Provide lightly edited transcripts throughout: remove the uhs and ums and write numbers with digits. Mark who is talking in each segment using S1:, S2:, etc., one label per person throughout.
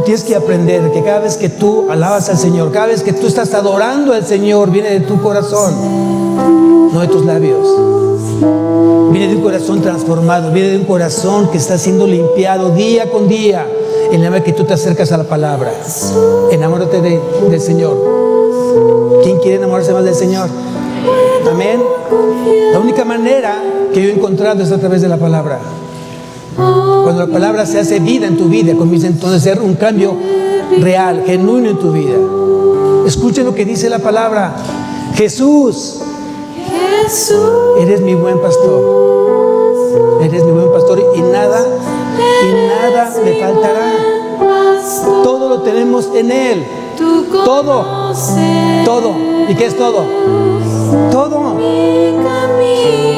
S1: Tú tienes que aprender que cada vez que tú alabas al Señor, cada vez que tú estás adorando al Señor, viene de tu corazón, no de tus labios. Viene de un corazón transformado, viene de un corazón que está siendo limpiado día con día, en la medida que tú te acercas a la palabra. Enamórate del Señor. ¿Quién quiere enamorarse más del Señor? Amén. La única manera que yo he encontrado es a través de la palabra. Cuando la palabra se hace vida en tu vida, comienza entonces a ser un cambio real, genuino en tu vida. Escuchen lo que dice la palabra. Jesús, eres mi buen pastor. Eres mi buen pastor y nada me faltará. Todo lo tenemos en Él. Todo. ¿Y qué es todo? Todo.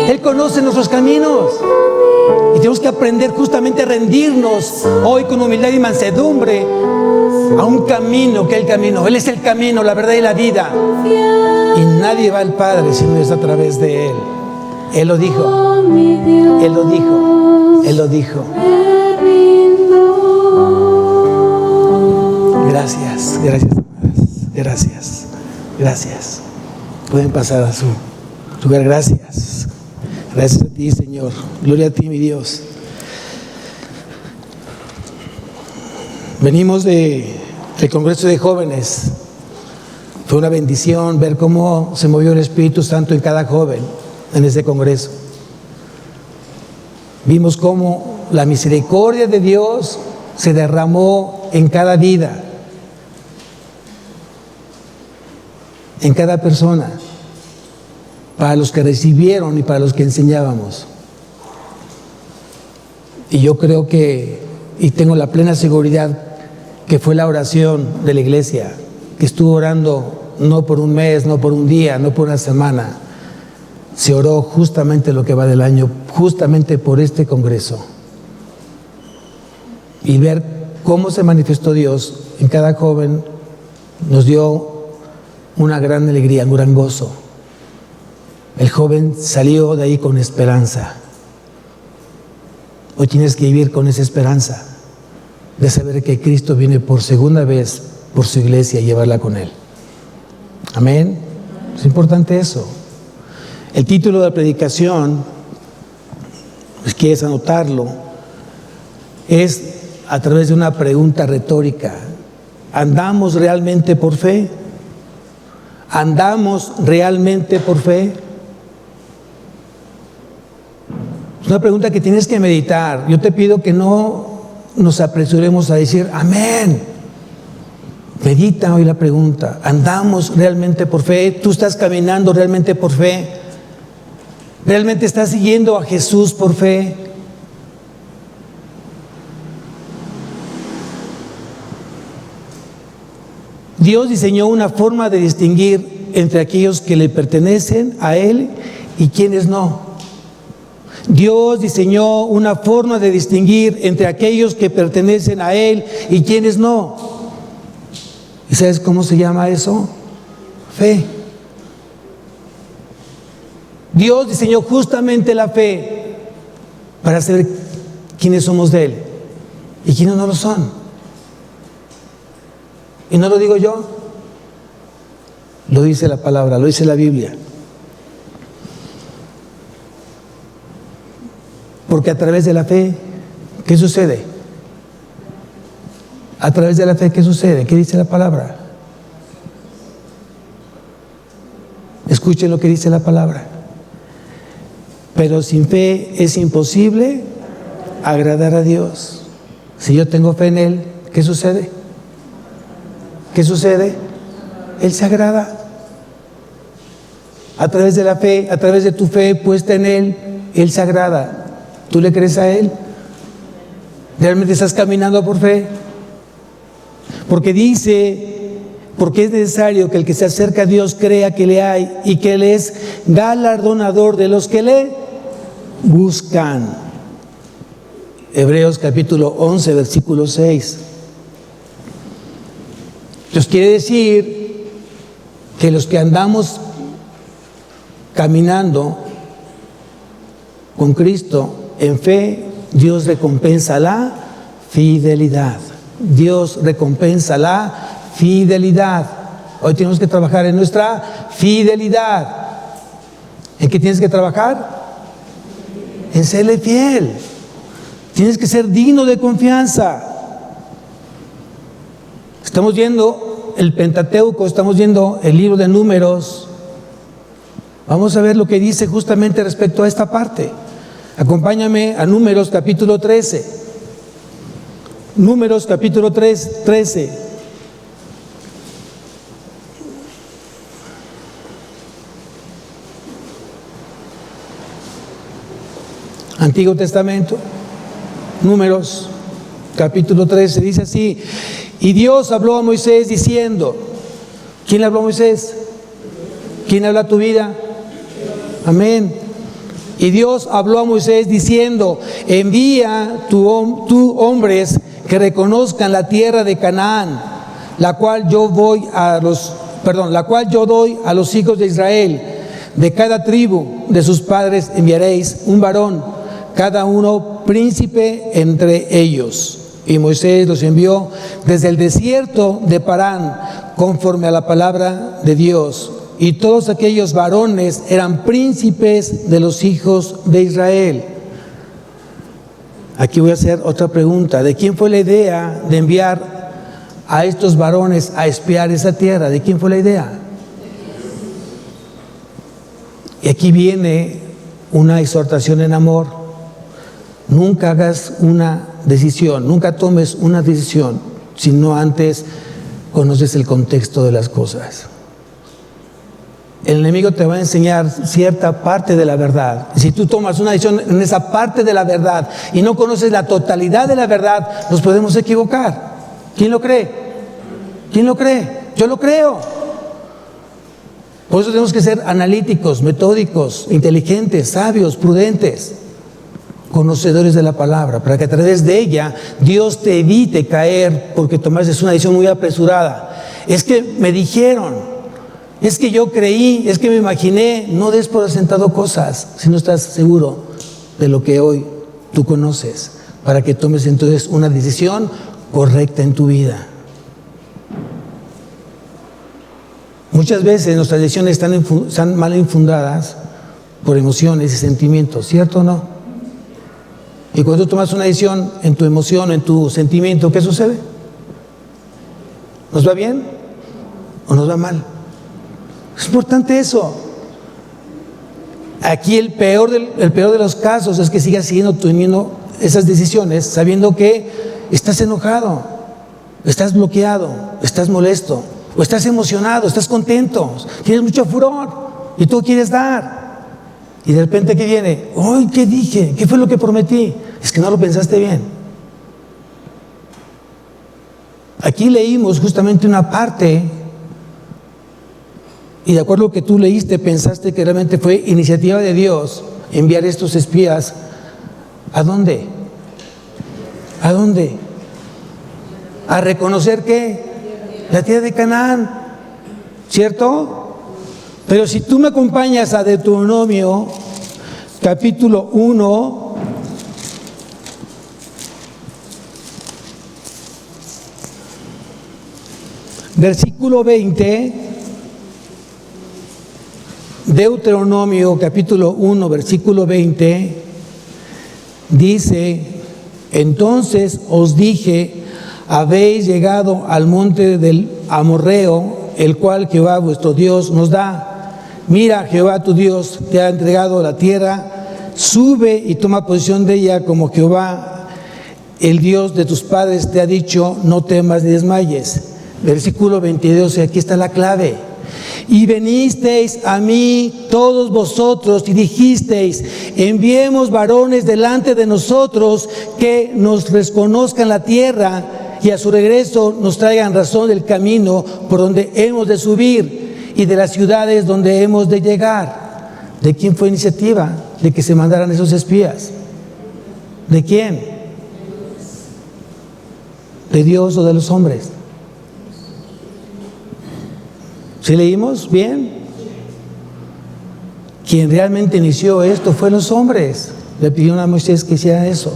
S1: Él conoce nuestros caminos. Y tenemos que aprender justamente a rendirnos hoy con humildad y mansedumbre a un camino, que es el camino. Él es el camino, la verdad y la vida. Y nadie va al Padre si no es a través de Él. Él lo dijo. Él lo dijo. Él lo dijo. Gracias, gracias. Gracias. Pueden pasar a su lugar. Gracias. Gracias a ti, Señor. Gloria a ti, mi Dios. Venimos del Congreso de Jóvenes. Fue una bendición ver cómo se movió el Espíritu Santo en cada joven en ese congreso. Vimos cómo la misericordia de Dios se derramó en cada vida, en cada persona, para los que recibieron y para los que enseñábamos. Y yo creo y tengo la plena seguridad que fue la oración de la iglesia, que estuvo orando no por un mes, no por un día, no por una semana. Se oró justamente lo que va del año, justamente por este congreso. Y ver cómo se manifestó Dios en cada joven nos dio una gran alegría, un gran gozo. El joven salió de ahí con esperanza. Hoy tienes que vivir con esa esperanza de saber que Cristo viene por segunda vez por su iglesia y llevarla con Él. Amén. Es importante eso. El título de la predicación, si quieres anotarlo, es a través de una pregunta retórica. ¿Andamos realmente por fe? ¿Andamos realmente por fe? Es una pregunta que tienes que meditar. Yo te pido que no nos apresuremos a decir amén. Medita hoy la pregunta. ¿Andamos realmente por fe? ¿Tú estás caminando realmente por fe? ¿Realmente estás siguiendo a Jesús por fe? Dios diseñó una forma de distinguir entre aquellos que le pertenecen a Él y quienes no. Dios diseñó una forma de distinguir entre aquellos que pertenecen a Él y quienes no. ¿Y sabes cómo se llama eso? Fe. Dios diseñó justamente la fe para saber quiénes somos de Él y quiénes no lo son. Y no lo digo yo, lo dice la palabra, lo dice la Biblia. Porque a través de la fe, ¿qué sucede? A través de la fe, ¿qué sucede? ¿Qué dice la palabra? Escuchen lo que dice la palabra. Pero sin fe es imposible agradar a Dios. Si yo tengo fe en Él, ¿qué sucede? ¿Qué sucede? Él se agrada. A través de la fe, a través de tu fe puesta en Él, Él se agrada. ¿Tú le crees a Él? ¿Realmente estás caminando por fe? Porque es necesario que el que se acerca a Dios crea que le hay y que Él es galardonador de los que le buscan. Hebreos capítulo 11, versículo 6. Entonces quiere decir que los que andamos caminando con Cristo en fe, Dios recompensa la fidelidad. Dios recompensa la fidelidad. Hoy tenemos que trabajar en nuestra fidelidad. ¿En qué tienes que trabajar? En serle fiel. Tienes que ser digno de confianza. Estamos viendo el Pentateuco, estamos viendo el libro de Números. Vamos a ver lo que dice justamente respecto a esta parte. Acompáñame a Números capítulo 13. Números capítulo 13. Antiguo Testamento, Números, capítulo 13, dice así: y Dios habló a Moisés diciendo, ¿quién le habló a Moisés? ¿Quién habla a tu vida? Amén. Y Dios habló a Moisés diciendo, envía tú hombres que reconozcan la tierra de Canaán, la cual yo doy a los hijos de Israel. De cada tribu de sus padres enviaréis un varón, cada uno príncipe entre ellos. Y Moisés los envió desde el desierto de Parán, conforme a la palabra de Dios. Y todos aquellos varones eran príncipes de los hijos de Israel. Aquí voy a hacer otra pregunta. ¿De quién fue la idea de enviar a estos varones a espiar esa tierra? ¿De quién fue la idea? Y aquí viene una exhortación en amor. Nunca hagas una decisión, nunca tomes una decisión si no antes conoces el contexto de las cosas. El enemigo te va a enseñar cierta parte de la verdad. Si tú tomas una decisión en esa parte de la verdad y no conoces la totalidad de la verdad, nos podemos equivocar. ¿Quién lo cree? ¿Quién lo cree? Yo lo creo. Por eso tenemos que ser analíticos, metódicos, inteligentes, sabios, prudentes, conocedores de la palabra, para que a través de ella Dios te evite caer porque tomaste una decisión muy apresurada. Es que me dijeron, es que yo creí, es que me imaginé. No des por sentado cosas si no estás seguro de lo que hoy tú conoces, para que tomes entonces una decisión correcta en tu vida. Muchas veces nuestras decisiones están mal infundadas por emociones y sentimientos, ¿cierto o no? Y cuando tú tomas una decisión en tu emoción, en tu sentimiento, ¿qué sucede? ¿Nos va bien o nos va mal? Es importante eso. Aquí el peor de los casos es que sigas teniendo esas decisiones sabiendo que estás enojado, estás bloqueado, estás molesto, o estás emocionado, estás contento, tienes mucho furor y tú quieres dar. Y de repente, ¿qué viene? ¡Ay, qué dije! ¿Qué fue lo que prometí? Es que no lo pensaste bien. Aquí leímos justamente una parte, y de acuerdo a lo que tú leíste, pensaste que realmente fue iniciativa de Dios enviar estos espías. ¿A dónde? ¿A dónde? A reconocer que la tierra de Canaán, ¿cierto? Pero si tú me acompañas a Deuteronomio capítulo 1, versículo 20, Deuteronomio capítulo 1, versículo 20, dice: entonces os dije, habéis llegado al monte del Amorreo, el cual Jehová vuestro Dios nos da. Mira, Jehová tu Dios te ha entregado la tierra, sube y toma posesión de ella, como Jehová, el Dios de tus padres, te ha dicho, no temas ni desmayes. Versículo 22, y aquí está la clave. Y venisteis a mí todos vosotros y dijisteis, enviemos varones delante de nosotros que nos reconozcan la tierra y a su regreso nos traigan razón del camino por donde hemos de subir y de las ciudades donde hemos de llegar. ¿De quién fue iniciativa de que se mandaran esos espías? ¿De quién? ¿De Dios o de los hombres? ¿Sí leímos bien? Quien realmente inició esto fue los hombres. Le pidieron a Moisés que hiciera eso.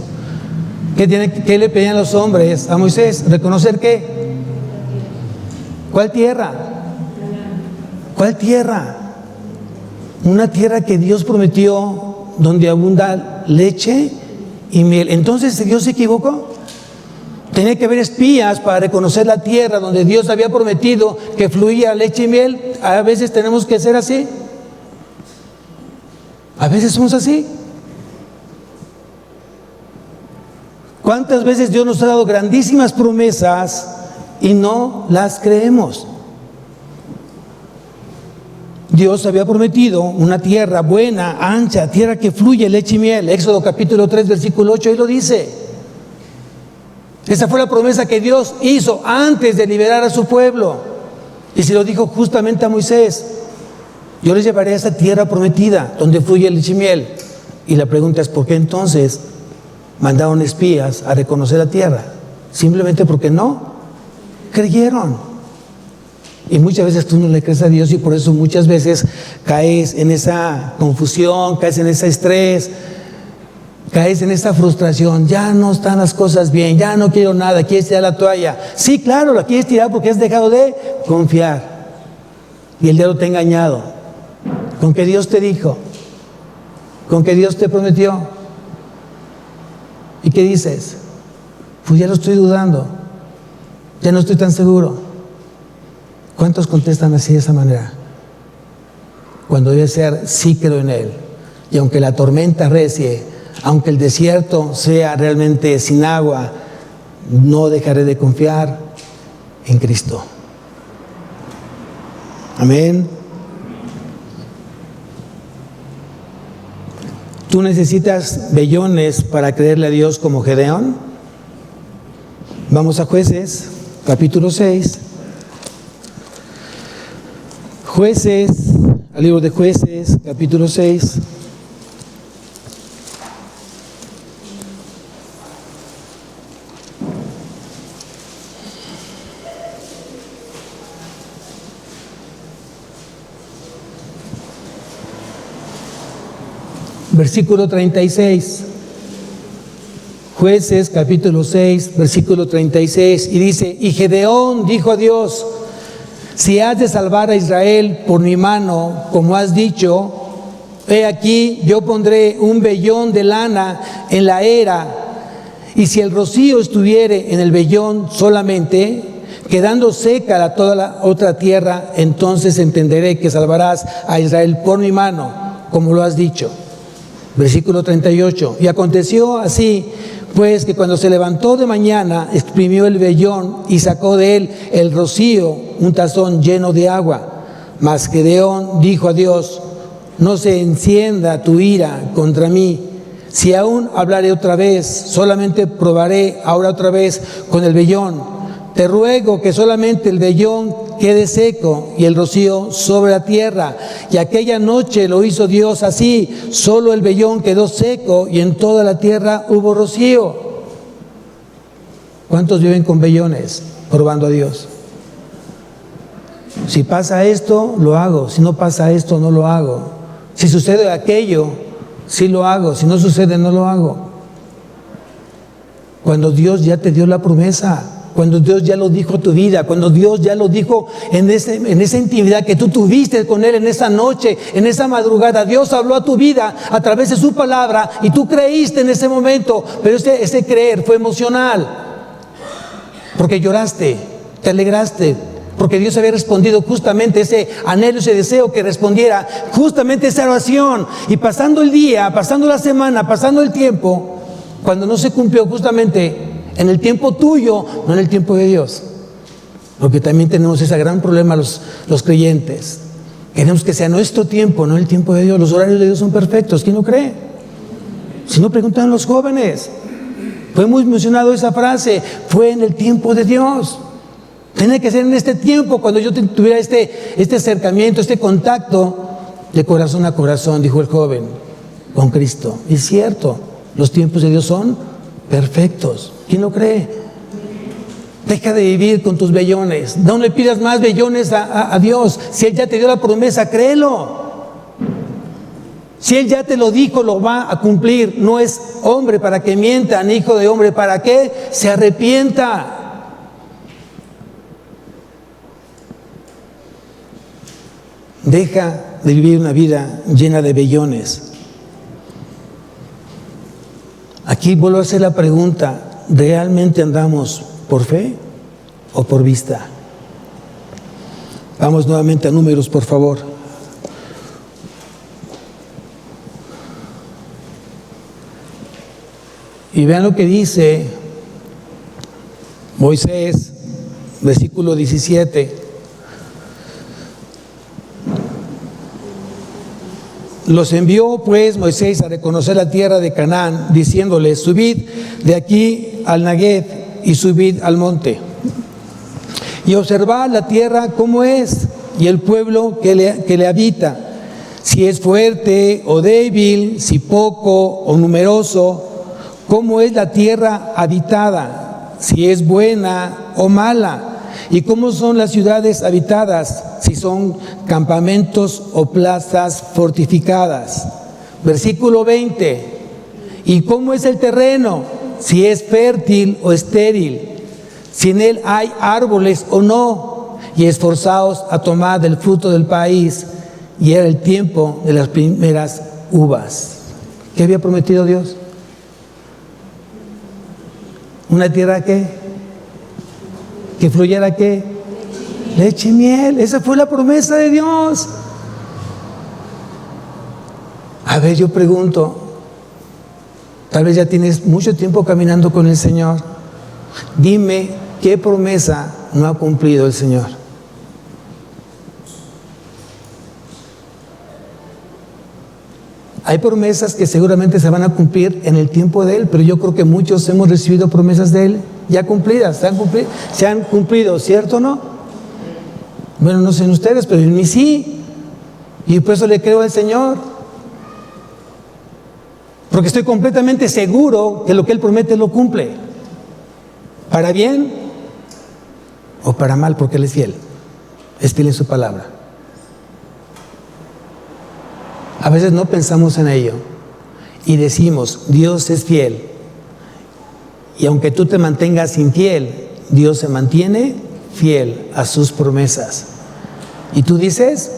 S1: ¿Qué le pedían los hombres a Moisés? ¿Reconocer qué? ¿Cuál tierra? ¿Cuál tierra? Una tierra que Dios prometió donde abunda leche y miel. Entonces, ¿Dios se equivocó? Tenía que haber espías para reconocer la tierra donde Dios había prometido que fluía leche y miel. A veces tenemos que ser así. A veces somos así. ¿Cuántas veces Dios nos ha dado grandísimas promesas y no las creemos? Dios había prometido una tierra buena, ancha, tierra que fluye leche y miel. Éxodo capítulo 3, versículo 8, ahí lo dice. Esa fue la promesa que Dios hizo antes de liberar a su pueblo. Y se lo dijo justamente a Moisés: yo les llevaré a esa tierra prometida donde fluye leche y miel. Y la pregunta es: ¿por qué entonces mandaron espías a reconocer la tierra? Simplemente porque no creyeron. Y muchas veces tú no le crees a Dios, y por eso muchas veces caes en esa confusión, caes en ese estrés, caes en esa frustración. Ya no están las cosas bien, ya no quiero nada, quieres tirar la toalla. Sí, claro, la quieres tirar porque has dejado de confiar y el diablo te ha engañado con que Dios te dijo, con que Dios te prometió. ¿Y qué dices? Pues ya lo estoy dudando, ya no estoy tan seguro. ¿Cuántos contestan así, de esa manera? Cuando debe ser: sí creo en Él. Y aunque la tormenta recie, aunque el desierto sea realmente sin agua, no dejaré de confiar en Cristo. Amén. ¿Tú necesitas vellones para creerle a Dios como Gedeón? Vamos a Jueces, capítulo 6. Jueces, al libro de Jueces, capítulo 6. Versículo 36. Jueces, capítulo 6, versículo 36. Y dice: y Gedeón dijo a Dios: si has de salvar a Israel por mi mano, como has dicho, he aquí, yo pondré un vellón de lana en la era, y si el rocío estuviere en el vellón solamente, quedando seca toda la otra tierra, entonces entenderé que salvarás a Israel por mi mano, como lo has dicho. Versículo 38. Y aconteció así, pues, que cuando se levantó de mañana, exprimió el vellón y sacó de él el rocío, un tazón lleno de agua. Mas Gedeón dijo a Dios: no se encienda tu ira contra mí. Si aún hablaré otra vez, solamente probaré ahora otra vez con el vellón. Te ruego que solamente el vellón quede seco y el rocío sobre la tierra. Y aquella noche lo hizo Dios así: solo el vellón quedó seco y en toda la tierra hubo rocío. ¿Cuántos viven con vellones probando a Dios? Si pasa esto, lo hago. Si no pasa esto, no lo hago. Si sucede aquello, sí lo hago. Si no sucede, no lo hago. Cuando Dios ya te dio la promesa, cuando Dios ya lo dijo a tu vida, cuando Dios ya lo dijo en esa intimidad que tú tuviste con Él en esa noche, en esa madrugada, Dios habló a tu vida a través de su palabra y tú creíste en ese momento, pero ese creer fue emocional, porque lloraste, te alegraste, porque Dios había respondido justamente ese anhelo, ese deseo que respondiera justamente esa oración. Y pasando el día, pasando la semana, pasando el tiempo, cuando no se cumplió justamente en el tiempo tuyo, no en el tiempo de Dios. Porque también tenemos ese gran problema los creyentes. Queremos que sea nuestro tiempo, no el tiempo de Dios. Los horarios de Dios son perfectos. ¿Quién lo cree? Si no, preguntan a los jóvenes. Fue muy mencionado esa frase: fue en el tiempo de Dios. Tiene que ser en este tiempo, cuando yo tuviera este acercamiento, este contacto de corazón a corazón, dijo el joven, con Cristo. Y es cierto, los tiempos de Dios son perfectos. ¿Quién lo cree? Deja de vivir con tus vellones. No le pidas más vellones a Dios. Si Él ya te dio la promesa, créelo. Si Él ya te lo dijo, lo va a cumplir. No es hombre para que mienta, ni hijo de hombre para que se arrepienta. Deja de vivir una vida llena de vellones. Aquí vuelvo a hacer la pregunta: ¿realmente andamos por fe o por vista? Vamos nuevamente a Números, por favor. Y vean lo que dice Moisés, versículo 17. Los envió pues Moisés a reconocer la tierra de Canaán, diciéndoles: subid de aquí al Negev y subid al monte, y observad la tierra cómo es, y el pueblo que le habita, si es fuerte o débil, si poco o numeroso, cómo es la tierra habitada, si es buena o mala, y cómo son las ciudades habitadas, si son campamentos o plazas fortificadas. Versículo 20. Y cómo es el terreno, si es fértil o estéril, si en él hay árboles o no, y esforzaos a tomar del fruto del país. Y era el tiempo de las primeras uvas. ¿Qué había prometido Dios? ¿Una tierra qué? ¿Que fluyera qué? Leche y miel. Esa fue la promesa de Dios. A ver, yo pregunto, tal vez ya tienes mucho tiempo caminando con el Señor. Dime, ¿qué promesa no ha cumplido el Señor? Hay promesas que seguramente se van a cumplir en el tiempo de Él, pero yo creo que muchos hemos recibido promesas de Él ya cumplidas, se han cumplido, ¿cierto o no? Bueno, no sé en ustedes, pero en mí sí, y por eso le creo al Señor, porque estoy completamente seguro que lo que Él promete lo cumple, para bien o para mal, porque Él es fiel en su palabra. A veces no pensamos en ello y decimos: Dios es fiel, y aunque tú te mantengas infiel, Dios se mantiene fiel a sus promesas. Y tú dices,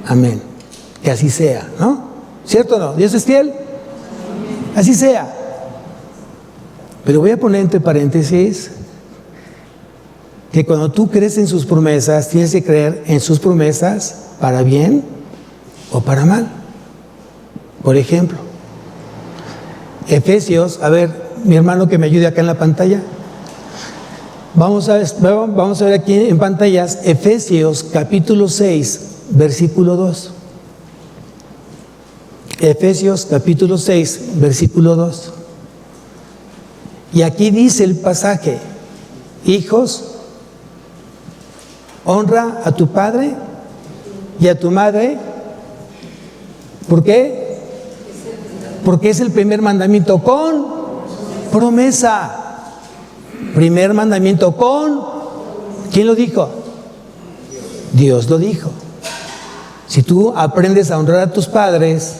S1: amén, que así sea, ¿no? ¿Cierto o no? ¿Dios es fiel? Así sea. Pero voy a poner entre paréntesis que cuando tú crees en sus promesas, tienes que creer en sus promesas para bien o para mal. Por ejemplo, Efesios, a ver, mi hermano que me ayude acá en la pantalla. Vamos a ver aquí en pantallas Efesios capítulo 6, versículo 2. Efesios capítulo 6, versículo 2. Y aquí dice el pasaje: hijos, honra a tu padre y a tu madre. ¿Por qué? Porque es el primer mandamiento con promesa. Primer mandamiento con... ¿Quién lo dijo? Dios lo dijo. Si tú aprendes a honrar a tus padres,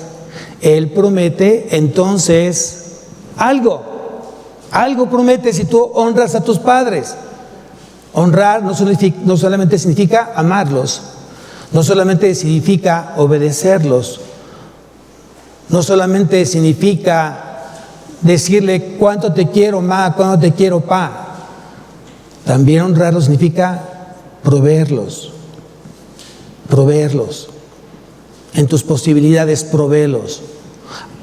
S1: Él promete entonces algo promete si tú honras a tus padres. Honrar no solamente significa amarlos, no solamente significa obedecerlos, no solamente significa decirle cuánto te quiero, ma, cuánto te quiero, pa. También honrarlos significa proveerlos. En tus posibilidades, provéelos.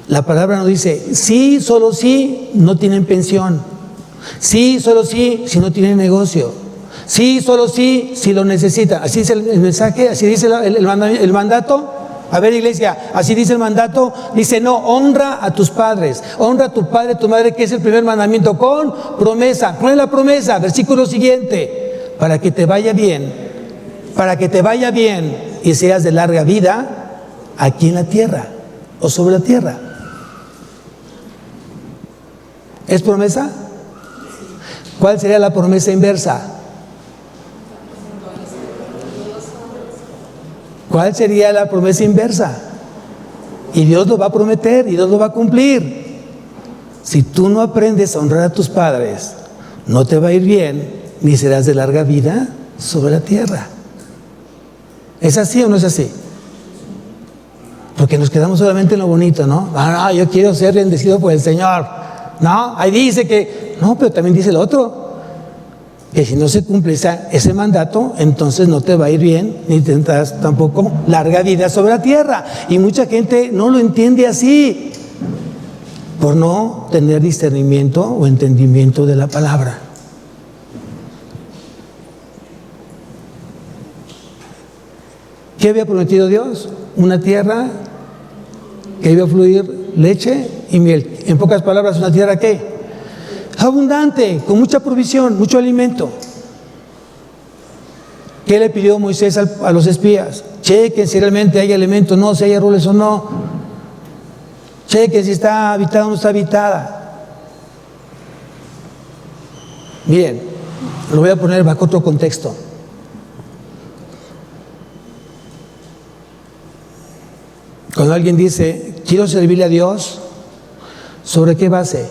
S1: La palabra nos dice: sí, solo sí, no tienen pensión. Sí, solo sí, si no tienen negocio. Sí, solo sí, si lo necesitan. Así dice el mensaje, así dice el mandato. A ver, iglesia, así dice el mandato. Dice: no, honra a tus padres, honra a tu padre, a tu madre, que es el primer mandamiento con promesa. ¿Cuál es la promesa? Versículo siguiente: para que te vaya bien y seas de larga vida aquí en la tierra o sobre la tierra. ¿Es promesa? ¿Cuál sería la promesa inversa? ¿Cuál sería la promesa inversa? Y Dios lo va a prometer y Dios lo va a cumplir. Si tú no aprendes a honrar a tus padres, no te va a ir bien, ni serás de larga vida sobre la tierra. ¿Es así o no es así? Porque nos quedamos solamente en lo bonito, ¿no? No, yo quiero ser bendecido por el Señor. No, ahí dice que... No, pero también dice el otro. Que si no se cumple ese mandato, entonces no te va a ir bien, ni tendrás tampoco larga vida sobre la tierra. Y mucha gente no lo entiende así, por no tener discernimiento o entendimiento de la palabra. ¿Qué había prometido Dios? Una tierra que iba a fluir leche y miel. En pocas palabras, ¿una tierra qué? Abundante, con mucha provisión, mucho alimento. ¿Qué le pidió Moisés a los espías? Chequen si realmente hay alimento, no, si hay árboles o no. Chequen si está habitada o no está habitada. Miren, lo voy a poner bajo otro contexto. Cuando alguien dice, quiero servirle a Dios, ¿sobre qué base?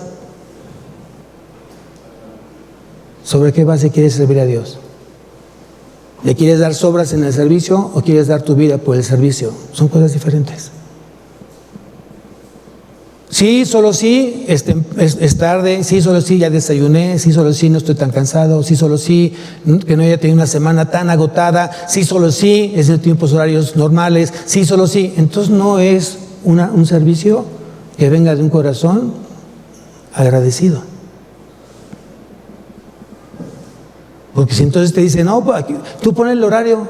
S1: ¿Sobre qué base quieres servir a Dios? ¿Le quieres dar sobras en el servicio o quieres dar tu vida por el servicio? Son cosas diferentes. Sí, solo sí, es tarde, sí, solo sí, ya desayuné, sí, solo sí, no estoy tan cansado, sí, solo sí, que no haya tenido una semana tan agotada, sí, solo sí, es de tiempos horarios normales, sí, solo sí. Entonces no es un servicio que venga de un corazón agradecido. Porque si entonces te dicen, no, tú pon el horario,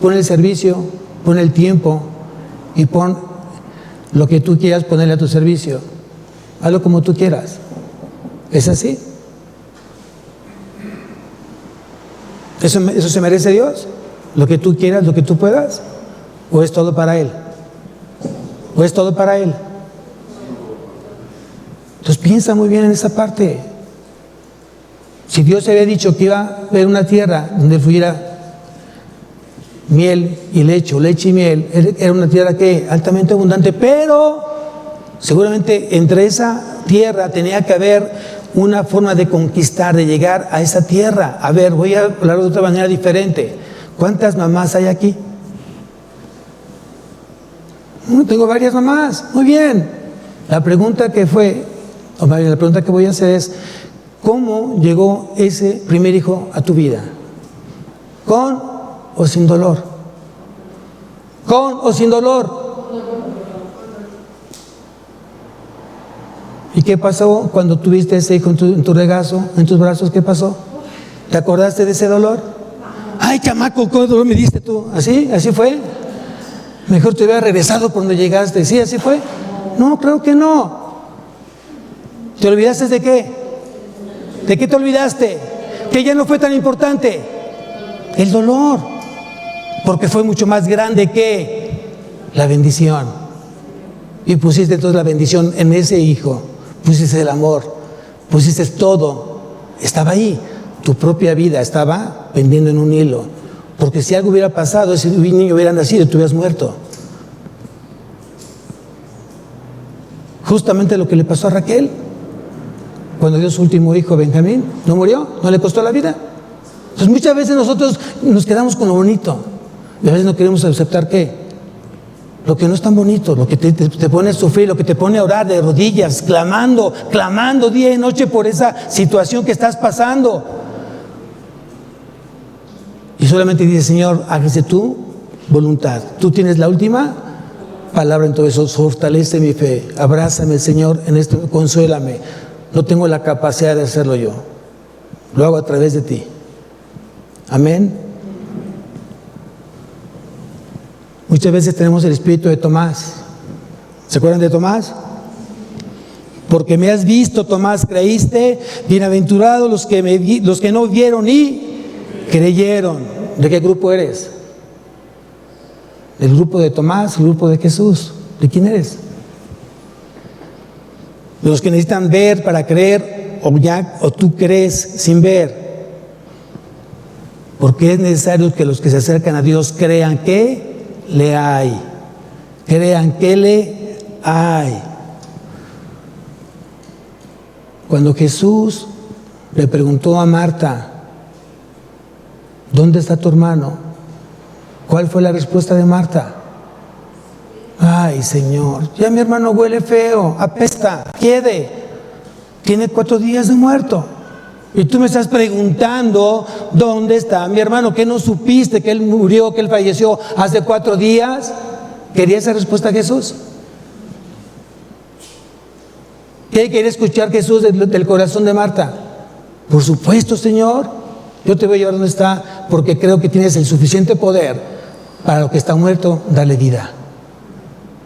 S1: pon el servicio, pon el tiempo y pon lo que tú quieras ponerle a tu servicio. Hazlo como tú quieras. ¿Es así? ¿Eso se merece Dios? ¿Lo que tú quieras, lo que tú puedas? ¿O es todo para Él? ¿O es todo para Él? Entonces piensa muy bien en esa parte. Si Dios había dicho que iba a haber una tierra donde fluyera miel y leche, o leche y miel, era una tierra que altamente abundante, pero seguramente entre esa tierra tenía que haber una forma de conquistar, de llegar a esa tierra. A ver, voy a hablar de otra manera diferente. ¿Cuántas mamás hay aquí? Tengo varias mamás. Muy bien. La pregunta que voy a hacer es, ¿cómo llegó ese primer hijo a tu vida? ¿Con o sin dolor? ¿Con o sin dolor? ¿Y qué pasó cuando tuviste ese hijo en tu regazo, en tus brazos? ¿Qué pasó? ¿Te acordaste de ese dolor? Ay, chamaco, ¿qué dolor me diste tú? ¿Así? ¿Así fue? Mejor te hubiera regresado cuando llegaste. ¿Sí, así fue? No, creo que no. ¿Te olvidaste de qué? ¿De qué te olvidaste? Que ya no fue tan importante. El dolor. Porque fue mucho más grande que la bendición. Y pusiste entonces la bendición en ese hijo. Pusiste el amor. Pusiste todo. Estaba ahí. Tu propia vida estaba pendiendo en un hilo. Porque si algo hubiera pasado, ese niño hubiera nacido y tú hubieras muerto. Justamente lo que le pasó a Raquel cuando dio su último hijo, Benjamín. ¿No murió? ¿No le costó la vida? Entonces muchas veces nosotros nos quedamos con lo bonito y a veces no queremos aceptar lo que no es tan bonito, lo que te pone a sufrir, lo que te pone a orar de rodillas, clamando día y noche por esa situación que estás pasando. Y solamente dice, Señor, hágase tu voluntad. Tú tienes la última palabra en todo eso. Fortalece mi fe. Abrázame, Señor, en esto, consuélame. No tengo la capacidad de hacerlo yo. Lo hago a través de ti. Amén. Muchas veces tenemos el espíritu de Tomás. ¿Se acuerdan de Tomás? Porque me has visto, Tomás, creíste. Bienaventurados los que no vieron y creyeron. ¿De qué grupo eres? ¿Del grupo de Tomás? ¿El grupo de Jesús? ¿De quién eres? De los que necesitan ver para creer, o tú crees sin ver. Porque es necesario que los que se acercan a Dios crean que le hay. Crean que le hay. Cuando Jesús le preguntó a Marta, ¿dónde está tu hermano? ¿Cuál fue la respuesta de Marta? Ay, Señor, ya mi hermano huele feo, apesta, quiere, tiene 4 días de muerto. Y tú me estás preguntando, ¿dónde está mi hermano? ¿Qué no supiste que él murió, que él falleció hace 4 días? ¿Quería esa respuesta Jesús? ¿Qué quería escuchar Jesús del corazón de Marta? Por supuesto, Señor, yo te voy a llevar donde está, porque creo que tienes el suficiente poder para lo que está muerto, darle vida.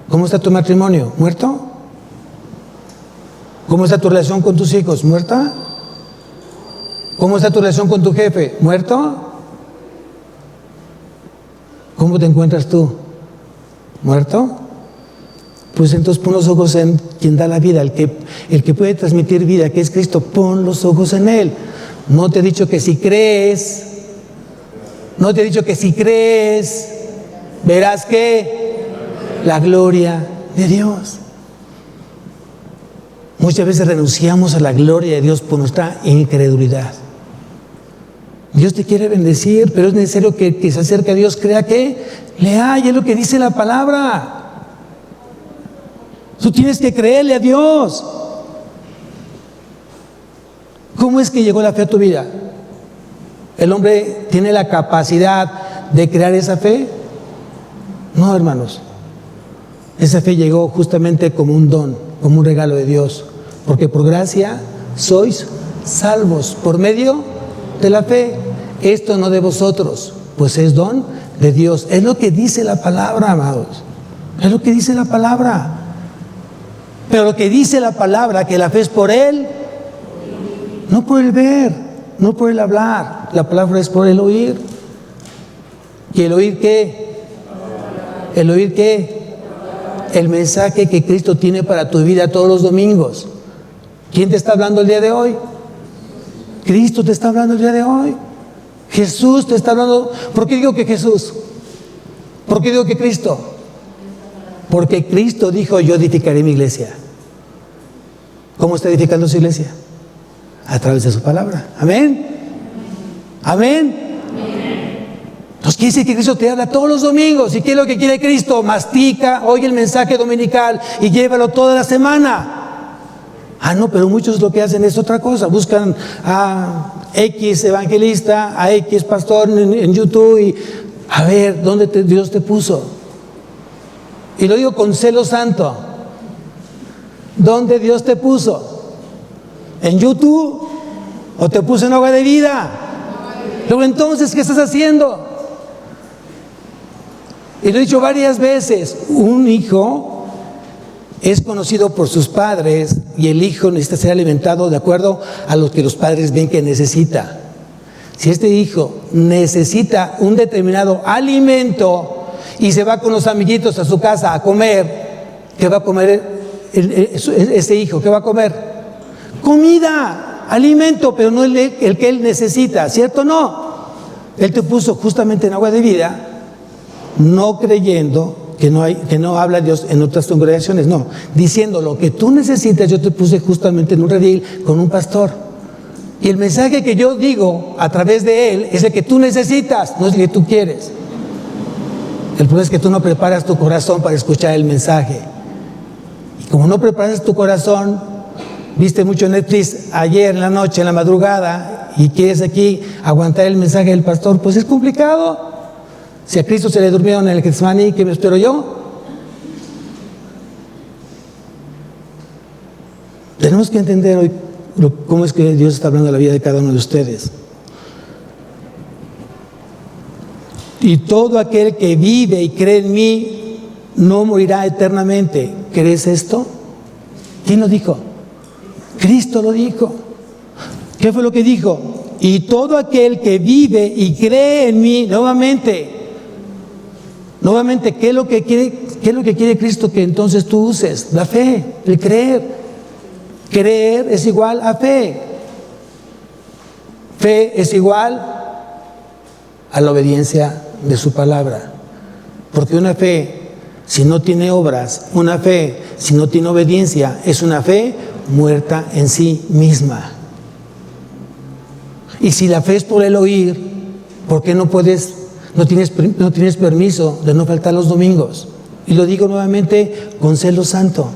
S1: ¿Cómo está tu matrimonio? ¿Muerto? ¿Cómo está tu relación con tus hijos? ¿Muerta? ¿Cómo está tu relación con tu jefe? ¿Muerto? ¿Cómo te encuentras tú? ¿Muerto? Pues entonces pon los ojos en quien da la vida, el que puede transmitir vida, que es Cristo. Pon los ojos en Él. No te he dicho que si crees, verás que la gloria de Dios. Muchas veces renunciamos a la gloria de Dios por nuestra incredulidad. Dios te quiere bendecir, pero es necesario que se acerque a Dios, crea que le hay, es lo que dice la palabra. Tú tienes que creerle a Dios. ¿Cómo es que llegó la fe a tu vida? ¿El hombre tiene la capacidad de crear esa fe? No, hermanos. Esa fe llegó justamente como un don, como un regalo de Dios. Porque por gracia sois salvos por medio de la fe. Esto no de vosotros, pues es don de Dios. Es lo que dice la palabra, amados. Es lo que dice la palabra. Pero lo que dice la palabra, que la fe es por Él, no por el ver, no por el hablar. La palabra es por el oír. ¿Y el oír qué? ¿El oír qué? El mensaje que Cristo tiene para tu vida todos los domingos. ¿Quién te está hablando el día de hoy? Cristo te está hablando el día de hoy. Jesús te está hablando. ¿Por qué digo que Jesús? ¿Por qué digo que Cristo? Porque Cristo dijo, yo edificaré mi iglesia. ¿Cómo está edificando su iglesia? A través de su palabra. Amén. Amén. Entonces quiere decir que Cristo te habla todos los domingos. ¿Y qué es lo que quiere Cristo? Mastica, oye el mensaje dominical y llévalo toda la semana. Ah, no, pero muchos lo que hacen es otra cosa. Buscan a X evangelista, a X pastor en YouTube y a ver, ¿dónde Dios te puso? Y lo digo con celo santo. ¿Dónde Dios te puso? ¿En YouTube? ¿O te puso en agua de vida? Luego entonces, ¿qué estás haciendo? Y lo he dicho varias veces, un hijo es conocido por sus padres y el hijo necesita ser alimentado de acuerdo a lo que los padres ven que necesita. Si este hijo necesita un determinado alimento y se va con los amiguitos a su casa a comer, ¿qué va a comer ese hijo? ¿Qué va a comer? Comida, alimento, pero no el que él necesita, ¿cierto o no? Él te puso justamente en agua de vida, no creyendo que no habla Dios en otras congregaciones, no, diciendo lo que tú necesitas. Yo te puse justamente en un redil con un pastor. Y el mensaje que yo digo a través de él es el que tú necesitas, no es el que tú quieres. El problema es que tú no preparas tu corazón para escuchar el mensaje. Y como no preparas tu corazón, viste mucho Netflix ayer en la noche, en la madrugada, y quieres aquí aguantar el mensaje del pastor, pues es complicado. Si a Cristo se le durmieron en el Getsemaní, ¿qué me espero yo? Tenemos que entender hoy cómo es que Dios está hablando de la vida de cada uno de ustedes. Y todo aquel que vive y cree en mí no morirá eternamente. ¿Crees esto? ¿Quién lo dijo? Cristo lo dijo. ¿Qué fue lo que dijo? Y todo aquel que vive y cree en mí, nuevamente, ¿qué es lo que quiere Cristo que entonces tú uses? La fe, el creer. Creer es igual a fe. Fe es igual a la obediencia de su palabra. Porque una fe, si no tiene obras, una fe, si no tiene obediencia, es una fe muerta en sí misma. Y si la fe es por el oír, ¿por qué no tienes permiso de no faltar los domingos? Y lo digo nuevamente con celo santo.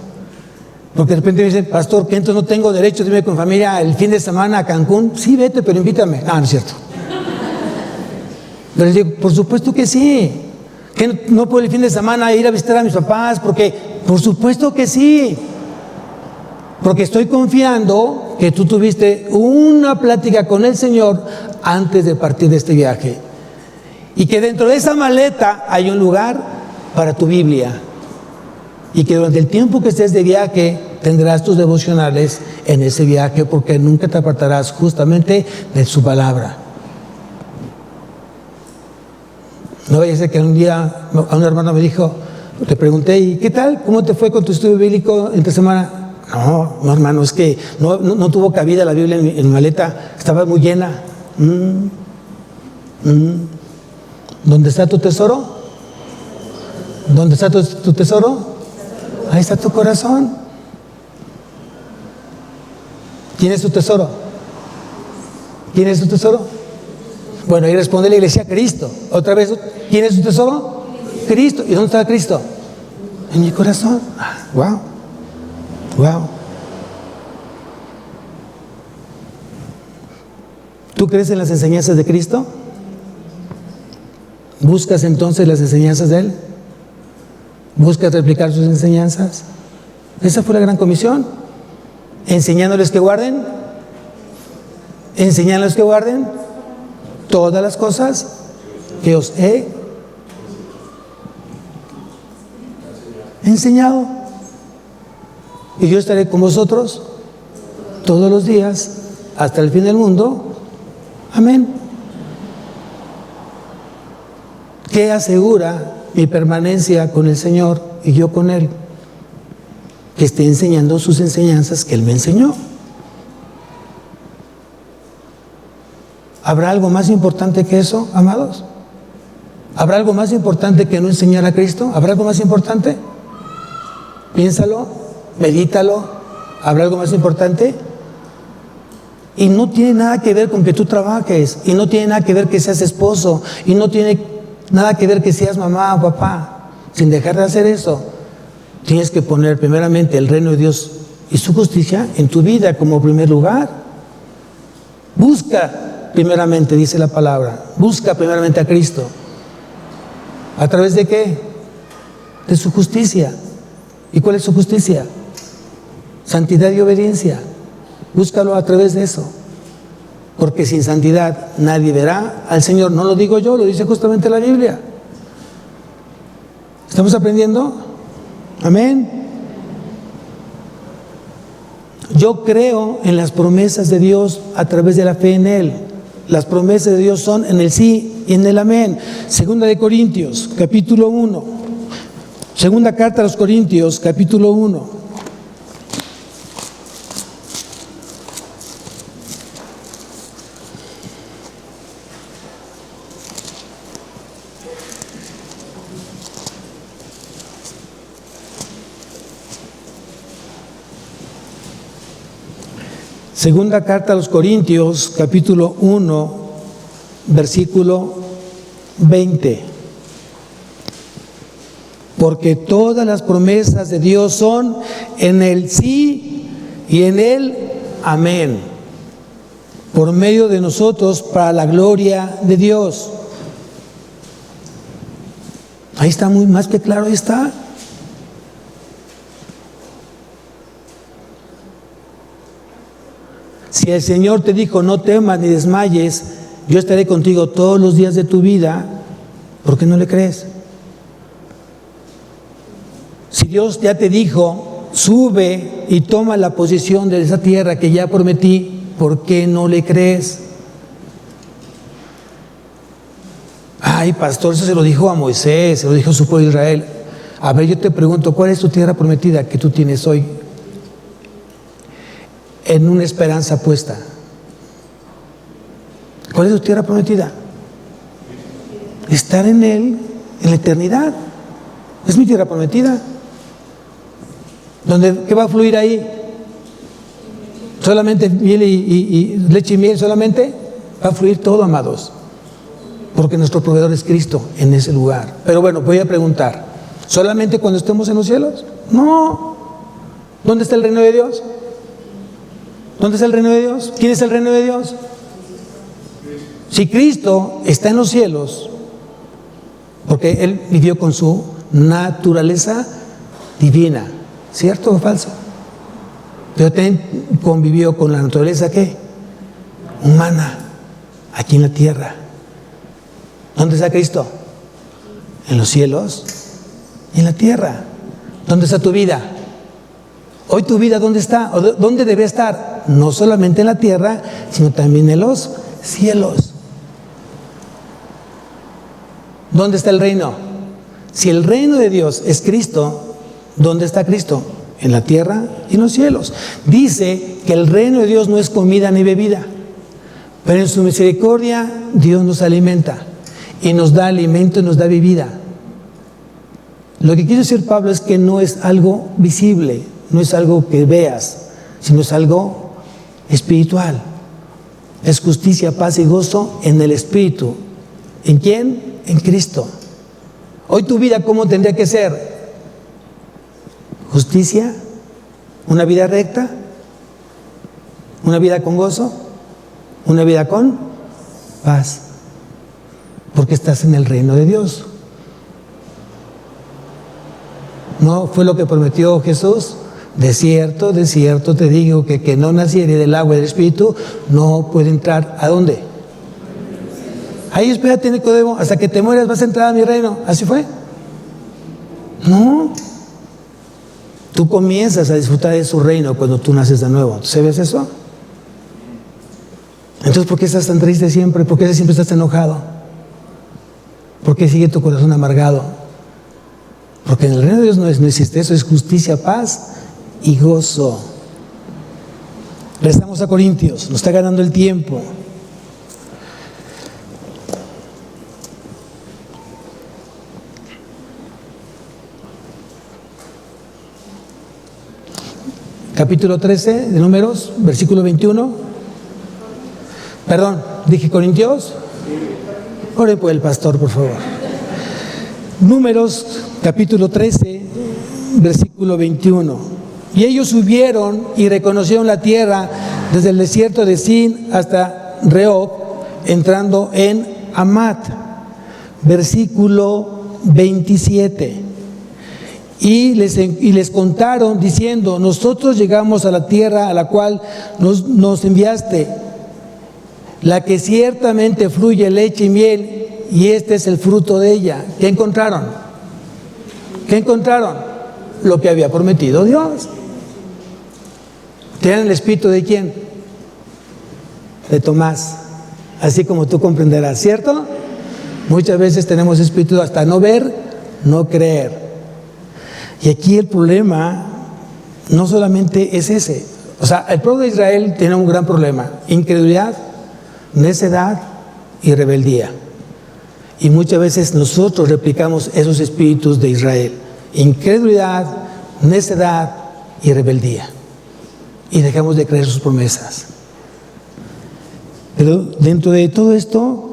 S1: Porque de repente me dicen, pastor, que entonces no tengo derecho de irme con familia el fin de semana a Cancún. Sí, vete, pero invítame. No es cierto. Pero les digo, por supuesto que sí. Que no puedo el fin de semana ir a visitar a mis papás, porque por supuesto que sí. Porque estoy confiando que tú tuviste una plática con el Señor antes de partir de este viaje. Y que dentro de esa maleta hay un lugar para tu Biblia. Y que durante el tiempo que estés de viaje tendrás tus devocionales en ese viaje, porque nunca te apartarás justamente de su palabra. No vaya a ser que un día a un hermano me dijo, le pregunté, ¿y qué tal? ¿Cómo te fue con tu estudio bíblico entre semana? No, hermano, es que no tuvo cabida la Biblia en mi maleta, estaba muy llena. ¿Dónde está tu tesoro? ¿Dónde está tu tesoro? Ahí está tu corazón. ¿Quién es tu tesoro? ¿Quién es tu tesoro? Bueno, ahí responde la iglesia, Cristo. Otra vez, ¿quién es tu tesoro? Cristo. ¿Y dónde está Cristo? En mi corazón. Wow. Wow. ¿Tú crees en las enseñanzas de Cristo? ¿Buscas entonces las enseñanzas de Él? ¿Buscas replicar sus enseñanzas? Esa fue la gran comisión. Enseñándoles que guarden. Enseñándoles que guarden todas las cosas que os he enseñado. Y yo estaré con vosotros todos los días hasta el fin del mundo. Amén. ¿Qué asegura mi permanencia con el Señor y yo con Él? Que esté enseñando sus enseñanzas que Él me enseñó. ¿Habrá algo más importante que eso, amados? ¿Habrá algo más importante que no enseñar a Cristo? ¿Habrá algo más importante? Piénsalo, medítalo. ¿Habrá algo más importante? Y no tiene nada que ver con que tú trabajes, y no tiene nada que ver que seas esposo, y no tiene nada que ver que seas mamá o papá. Sin dejar de hacer eso, tienes que poner primeramente el reino de Dios y su justicia en tu vida como primer lugar. Busca primeramente, dice la palabra, busca primeramente a Cristo. ¿A través de qué? De su justicia. ¿Y cuál es su justicia? Santidad y obediencia. Búscalo a través de eso. Porque sin santidad nadie verá al Señor. No lo digo yo, lo dice justamente la Biblia. ¿Estamos aprendiendo? Amén. Yo creo en las promesas de Dios a través de la fe en Él. Las promesas de Dios son en el sí y en el amén. Segunda de Corintios, capítulo 1. Segunda carta a los Corintios, capítulo 1. Segunda carta a los Corintios, capítulo 1, versículo 20. Porque todas las promesas de Dios son en el sí y en el amén, por medio de nosotros para la gloria de Dios. Ahí está muy más que claro, ahí está. Si el Señor te dijo, no temas ni desmayes, yo estaré contigo todos los días de tu vida, ¿por qué no le crees? Si Dios ya te dijo, sube y toma la posesión de esa tierra que ya prometí, ¿por qué no le crees? Ay, pastor, eso se lo dijo a Moisés, se lo dijo a su pueblo Israel. A ver, yo te pregunto, ¿cuál es tu tierra prometida que tú tienes hoy? En una esperanza puesta. ¿Cuál es tu tierra prometida? Estar en Él en la eternidad. Es mi tierra prometida. ¿Qué va a fluir ahí? ¿Solamente miel y leche y miel solamente? Va a fluir todo, amados. Porque nuestro proveedor es Cristo en ese lugar. Pero bueno, voy a preguntar, ¿solamente cuando estemos en los cielos? No. ¿Dónde está el reino de Dios? ¿Dónde está el reino de Dios? ¿Quién es el reino de Dios? Si Cristo está en los cielos, porque Él vivió con su naturaleza divina, ¿cierto o falso? Pero también convivió con la naturaleza, ¿qué? Humana, aquí en la tierra. ¿Dónde está Cristo? En los cielos y en la tierra. ¿Dónde está tu vida? Hoy tu vida, ¿dónde está? ¿O dónde debe estar? No solamente en la tierra, sino también en los cielos. ¿Dónde está el reino? Si el reino de Dios es Cristo, ¿dónde está Cristo? En la tierra y en los cielos. Dice que el reino de Dios no es comida ni bebida, pero en su misericordia Dios nos alimenta y nos da alimento y nos da bebida. Lo que quiere decir Pablo es que no es algo visible, no es algo que veas, sino es algo espiritual. Es justicia, paz y gozo en el Espíritu. ¿En quién? En Cristo. Hoy tu vida, ¿cómo tendría que ser? Justicia, una vida recta, una vida con gozo, una vida con paz, porque estás en el reino de Dios. ¿No fue lo que prometió Jesús? De cierto te digo que no naciere del agua y del Espíritu no puede entrar. ¿A dónde? Ahí espérate, Nicodemo, hasta que te mueras vas a entrar a mi reino. ¿Así fue? No. Tú comienzas a disfrutar de su reino cuando tú naces de nuevo. ¿Sabes eso? Entonces, ¿por qué estás tan triste siempre? ¿Por qué siempre estás enojado? ¿Por qué sigue tu corazón amargado? Porque en el reino de Dios no existe eso, es justicia, paz y gozo. Regresamos a Corintios, nos está ganando el tiempo. Capítulo 13 de Números, versículo 21. Perdón, dije Corintios. Ore por el pastor, por favor. Números, capítulo 13, versículo 21. Y ellos subieron y reconocieron la tierra desde el desierto de Sin hasta Rehob, entrando en Amat. Versículo 27. Y les contaron diciendo: nosotros llegamos a la tierra a la cual nos enviaste, la que ciertamente fluye leche y miel, y este es el fruto de ella. ¿Qué encontraron? ¿Qué encontraron? Lo que había prometido Dios. ¿Tienen el espíritu de quién? De Tomás. Así como tú comprenderás, ¿cierto? Muchas veces tenemos espíritu hasta no ver, no creer. Y aquí el problema no solamente es ese. O sea, el pueblo de Israel tiene un gran problema: incredulidad, necedad y rebeldía. Y muchas veces nosotros replicamos esos espíritus de Israel: incredulidad, necedad y rebeldía. Y dejamos de creer sus promesas. Pero dentro de todo esto,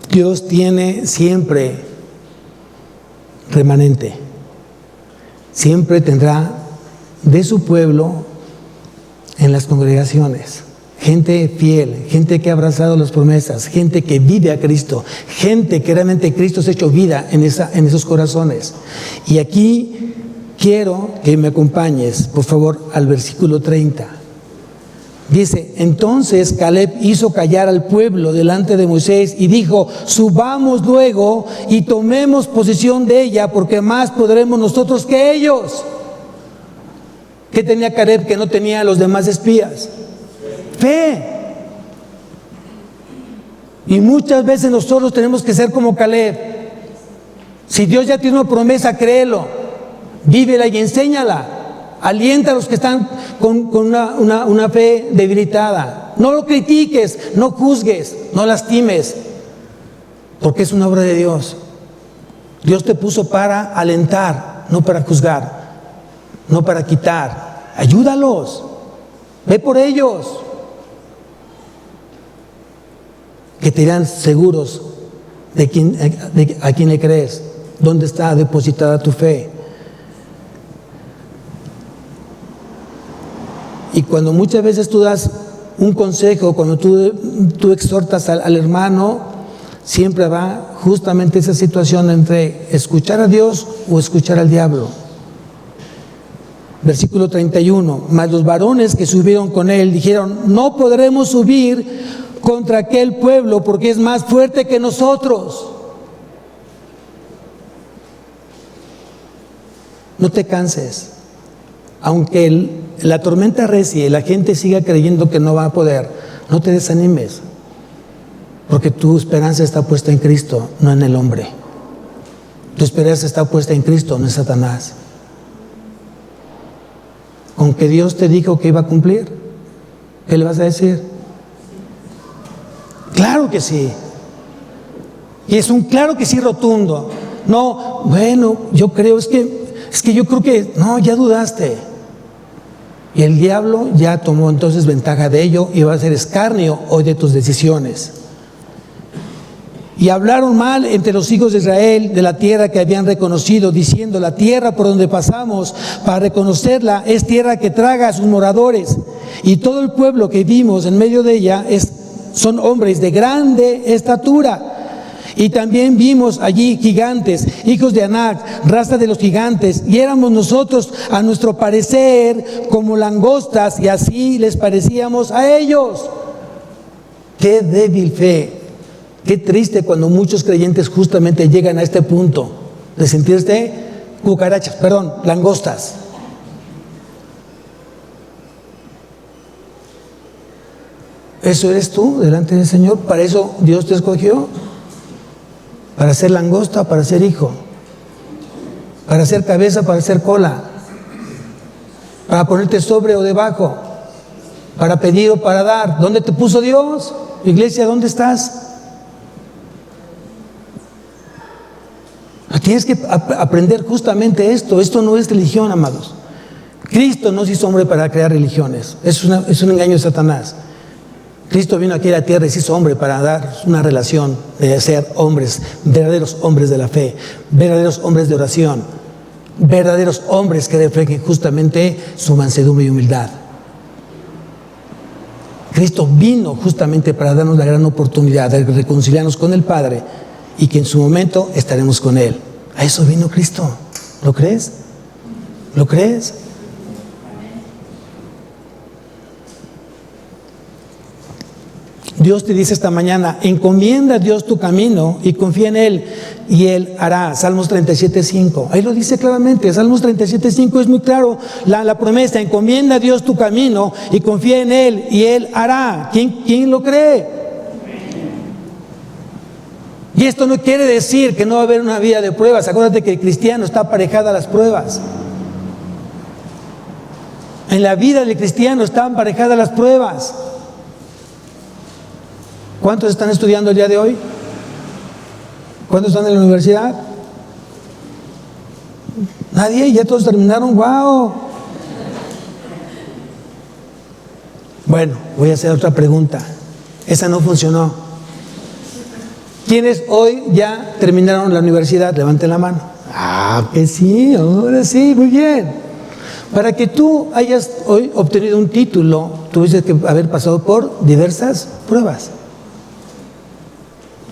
S1: Dios tiene siempre remanente. Siempre tendrá de su pueblo en las congregaciones gente fiel, gente que ha abrazado las promesas, gente que vive a Cristo, gente que realmente Cristo se ha hecho vida en esos corazones. Y aquí quiero que me acompañes, por favor, al versículo 30. Dice: entonces Caleb hizo callar al pueblo delante de Moisés y dijo: subamos luego y tomemos posesión de ella, porque más podremos nosotros que ellos. ¿Qué tenía Caleb que no tenía los demás espías? Fe. Y muchas veces nosotros tenemos que ser como Caleb. Si Dios ya tiene una promesa, créelo, vívela y enséñala. Alienta a los que están con una fe debilitada. No lo critiques, no juzgues, no lastimes, porque es una obra de Dios. Dios te puso para alentar, no para juzgar, no para quitar. Ayúdalos, ve por ellos, que te irán seguros a quién le crees, dónde está depositada tu fe. Y cuando muchas veces tú das un consejo, cuando tú exhortas al hermano, siempre va justamente esa situación entre escuchar a Dios o escuchar al diablo. Versículo 31, mas los varones que subieron con él dijeron, no podremos subir contra aquel pueblo porque es más fuerte que nosotros. No te canses, aunque la tormenta recie y la gente siga creyendo que no va a poder, no te desanimes, porque tu esperanza está puesta en Cristo, no en el hombre. Tu esperanza está puesta en Cristo, no en Satanás. Con que Dios te dijo que iba a cumplir, ¿qué le vas a decir? Claro que sí. Y es un claro que sí rotundo. No, bueno, yo creo, es que yo creo que, no, ya dudaste. Y el diablo ya tomó entonces ventaja de ello y va a hacer escarnio hoy de tus decisiones. Y hablaron mal entre los hijos de Israel de la tierra que habían reconocido, diciendo, la tierra por donde pasamos para reconocerla es tierra que traga a sus moradores. Y todo el pueblo que vimos en medio de ella son hombres de grande estatura. Y también vimos allí gigantes, hijos de Anac, raza de los gigantes, y éramos nosotros a nuestro parecer como langostas, y así les parecíamos a ellos. Qué débil fe, qué triste cuando muchos creyentes justamente llegan a este punto de sentirse langostas. ¿Eso eres tú delante del Señor? ¿Para eso Dios te escogió? ¿Para ser langosta, para ser hijo? ¿Para ser cabeza, para ser cola? ¿Para ponerte sobre o debajo? ¿Para pedir o para dar? ¿Dónde te puso Dios? Iglesia, ¿dónde estás? Tienes que aprender justamente esto. Esto no es religión, amados. Cristo no se hizo hombre para crear religiones. Es un engaño de Satanás. Cristo vino aquí a la tierra y se hizo hombre para dar una relación de ser hombres, verdaderos hombres de la fe, verdaderos hombres de oración, verdaderos hombres que reflejen justamente su mansedumbre y humildad. Cristo vino justamente para darnos la gran oportunidad de reconciliarnos con el Padre y que en su momento estaremos con Él. A eso vino Cristo. ¿Lo crees? ¿Lo crees? Dios te dice esta mañana, encomienda a Dios tu camino y confía en Él y Él hará. Salmos 37:5. Ahí lo dice claramente. Salmos 37:5 es muy claro. La promesa, encomienda a Dios tu camino y confía en Él y Él hará. ¿Quién lo cree? Y esto no quiere decir que no va a haber una vida de pruebas. Acuérdate que el cristiano está aparejado a las pruebas. En la vida del cristiano están aparejadas las pruebas. ¿Cuántos están estudiando el día de hoy? ¿Cuántos están en la universidad? Nadie, ya todos terminaron. ¡Wow! Bueno, voy a hacer otra pregunta. Esa no funcionó. ¿Quiénes hoy ya terminaron la universidad? Levanten la mano. Que sí, ahora sí, muy bien. Para que tú hayas hoy obtenido un título, tuviste que haber pasado por diversas pruebas.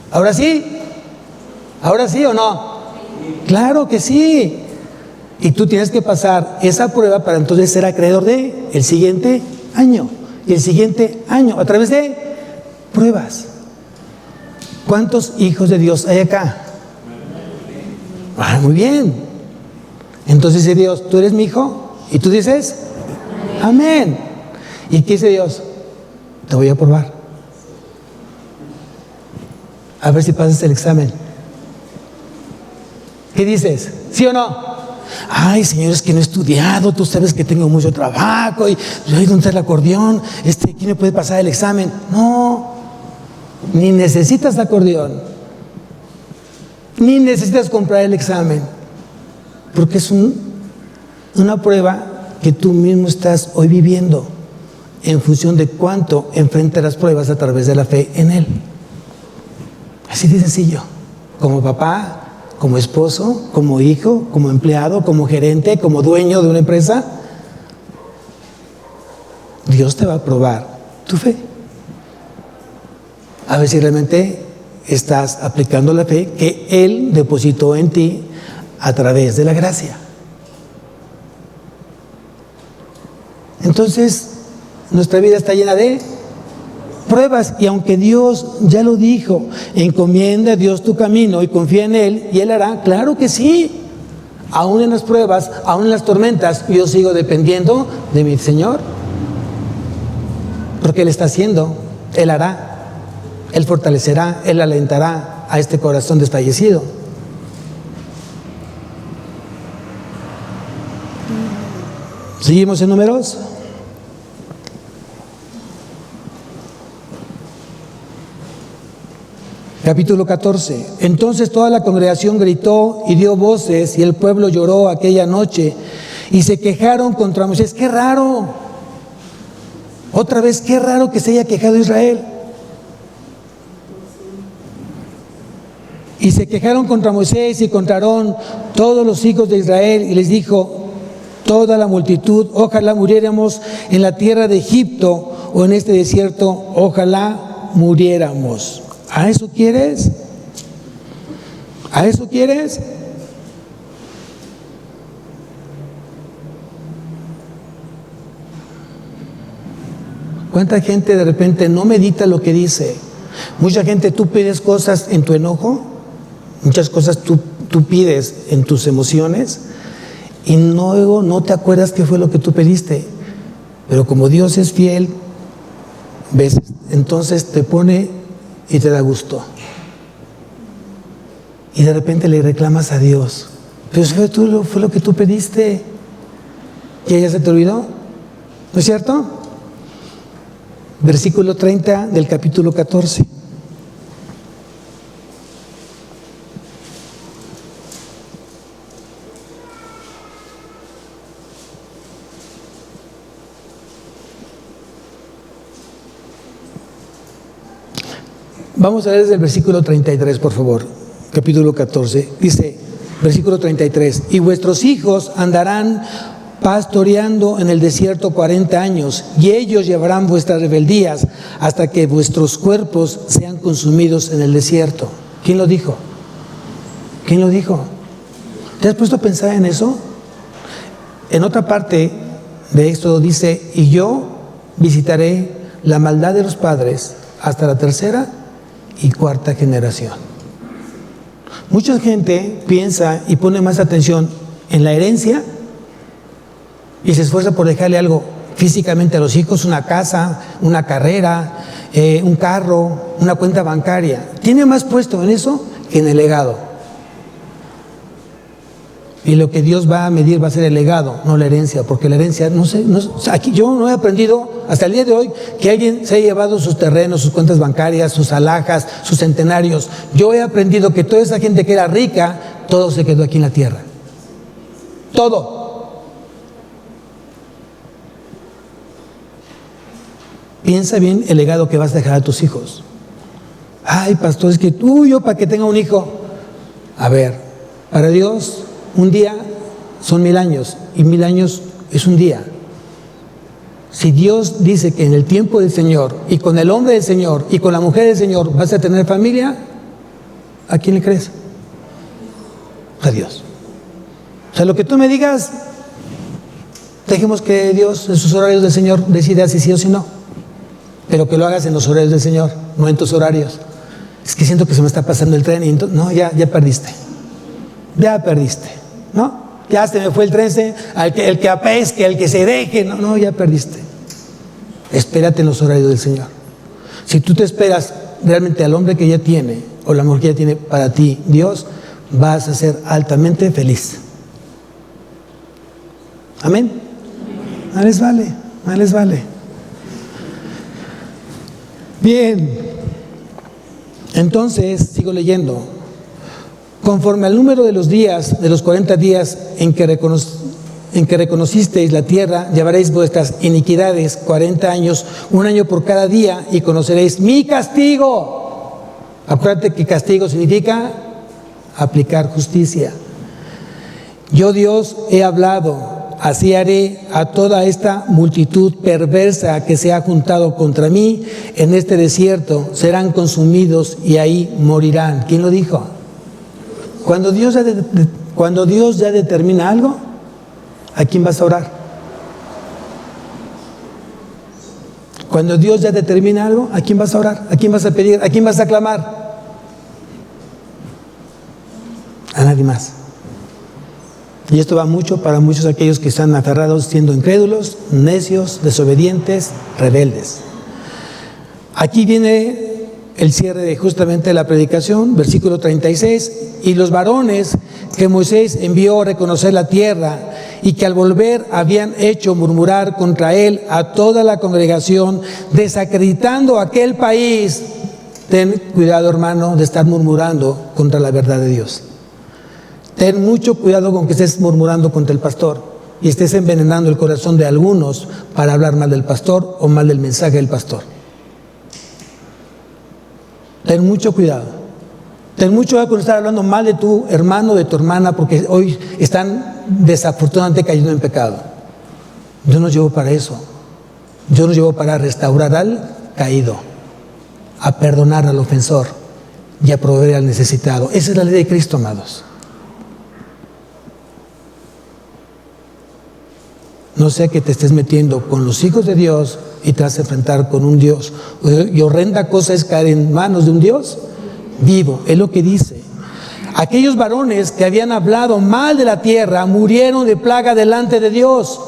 S1: ¿Ahora sí? ¿Ahora sí o no? Claro que sí. Y tú tienes que pasar esa prueba para entonces ser acreedor de el siguiente año. Y el siguiente año, a través de pruebas. ¿Cuántos hijos de Dios hay acá? Muy bien. Entonces dice Dios, ¿tú eres mi hijo? Y tú dices, amén. ¿Y qué dice Dios? Te voy a probar. A ver si pasas el examen. ¿Qué dices? ¿Sí o no? Ay, Señor, es que no he estudiado. Tú sabes que tengo mucho trabajo. Y ¿dónde está el acordeón? ¿Quién me puede pasar el examen? No, ni necesitas acordeón. Ni necesitas comprar el examen, porque es una prueba que tú mismo estás hoy viviendo en función de cuánto enfrentas las pruebas a través de la fe en Él. Así de sencillo. Como papá, como esposo, como hijo, como empleado, como gerente, como dueño de una empresa, Dios te va a probar tu fe. A ver si realmente estás aplicando la fe que Él depositó en ti a través de la gracia. Entonces, nuestra vida está llena de pruebas, y aunque Dios ya lo dijo, encomienda a Dios tu camino y confía en Él y Él hará, claro que sí. Aún en las pruebas, aún en las tormentas, yo sigo dependiendo de mi Señor, porque Él está haciendo, Él hará. Él fortalecerá, Él alentará a este corazón desfallecido. Seguimos en Números. Capítulo 14. Entonces toda la congregación gritó y dio voces, y el pueblo lloró aquella noche y se quejaron contra Moisés. ¡Qué raro! Otra vez, qué raro que se haya quejado Israel. Y se quejaron contra Moisés y contra Aarón todos los hijos de Israel, y les dijo toda la multitud: ojalá muriéramos en la tierra de Egipto o en este desierto, ojalá muriéramos. ¿A eso quieres? ¿A eso quieres? ¿Cuánta gente de repente no medita lo que dice? Mucha gente, tú pides cosas en tu enojo, muchas cosas tú pides en tus emociones, y luego no te acuerdas qué fue lo que tú pediste. Pero como Dios es fiel, ¿ves? Entonces te pone y te da gusto. Y de repente le reclamas a Dios: pero fue lo que tú pediste. ¿Y ya se te olvidó? ¿No es cierto? Versículo 30 del capítulo 14. Vamos a ver desde el versículo 33, por favor. Capítulo 14. Dice, versículo 33: y vuestros hijos andarán pastoreando en el desierto 40 años, y ellos llevarán vuestras rebeldías hasta que vuestros cuerpos sean consumidos en el desierto. ¿Quién lo dijo? ¿Quién lo dijo? ¿Te has puesto a pensar en eso? En otra parte de Éxodo dice: y yo visitaré la maldad de los padres hasta la tercera y cuarta generación. Mucha gente piensa y pone más atención en la herencia y se esfuerza por dejarle algo físicamente a los hijos: una casa, una carrera, un carro, una cuenta bancaria. Tiene más puesto en eso que en el legado. Y lo que Dios va a medir va a ser el legado, no la herencia, porque la herencia, aquí yo no he aprendido hasta el día de hoy que alguien se haya llevado sus terrenos, sus cuentas bancarias, sus alhajas, sus centenarios. Yo he aprendido que toda esa gente que era rica, todo se quedó aquí en la tierra. Todo. Piensa bien el legado que vas a dejar a tus hijos. Ay, pastor, es que yo para que tenga un hijo. A ver, para Dios un día son 1000 años, y 1000 años es un día. Si Dios dice que en el tiempo del Señor, y con el hombre del Señor, y con la mujer del Señor vas a tener familia, ¿a quién le crees? A Dios. O sea, lo que tú me digas, dejemos que Dios en sus horarios del Señor decida si sí o si no, pero que lo hagas en los horarios del Señor, no en tus horarios. Es que siento que se me está pasando el tren, y entonces, no, ya perdiste. Ya perdiste, ¿no? Ya se me fue el tren, el que apesque, el que se deje, no, ya perdiste. Espérate en los horarios del Señor. Si tú te esperas realmente al hombre que ya tiene, o la mujer que ya tiene para ti Dios, vas a ser altamente feliz. Amén. No les vale, no les vale. Bien, entonces sigo leyendo. conforme al número de los días, de los 40 días en que reconocisteis la tierra, llevaréis vuestras iniquidades 40 años, 1 año por cada día, y conoceréis mi castigo. Acuérdate que castigo significa aplicar justicia. Yo, Dios, he hablado. Así haré a toda esta multitud perversa que se ha juntado contra mí en este desierto. Serán consumidos y ahí morirán. ¿Quién lo dijo? Cuando Dios ya determina algo, ¿a quién vas a orar? Cuando Dios ya determina algo, ¿a quién vas a orar? ¿A quién vas a pedir? ¿A quién vas a clamar? A nadie más. Y esto va mucho para muchos de aquellos que están aferrados siendo incrédulos, necios, desobedientes, rebeldes. Aquí viene el cierre de justamente la predicación, versículo 36. Y los varones que Moisés envió a reconocer la tierra y que al volver habían hecho murmurar contra él a toda la congregación, desacreditando aquel país. Ten cuidado, hermano, de estar murmurando contra la verdad de Dios. Ten mucho cuidado con que estés murmurando contra el pastor y estés envenenando el corazón de algunos para hablar mal del pastor o mal del mensaje del pastor. Ten mucho cuidado. Ten mucho cuidado con estar hablando mal de tu hermano, de tu hermana, porque hoy están desafortunadamente cayendo en pecado. Dios nos llevó para eso. Dios nos llevó para restaurar al caído, a perdonar al ofensor y a proveer al necesitado. Esa es la ley de Cristo, amados. No sea que te estés metiendo con los hijos de Dios y te vas a enfrentar con un Dios. Y horrenda cosa es caer en manos de un Dios vivo. Es lo que dice. Aquellos varones que habían hablado mal de la tierra murieron de plaga delante de Dios.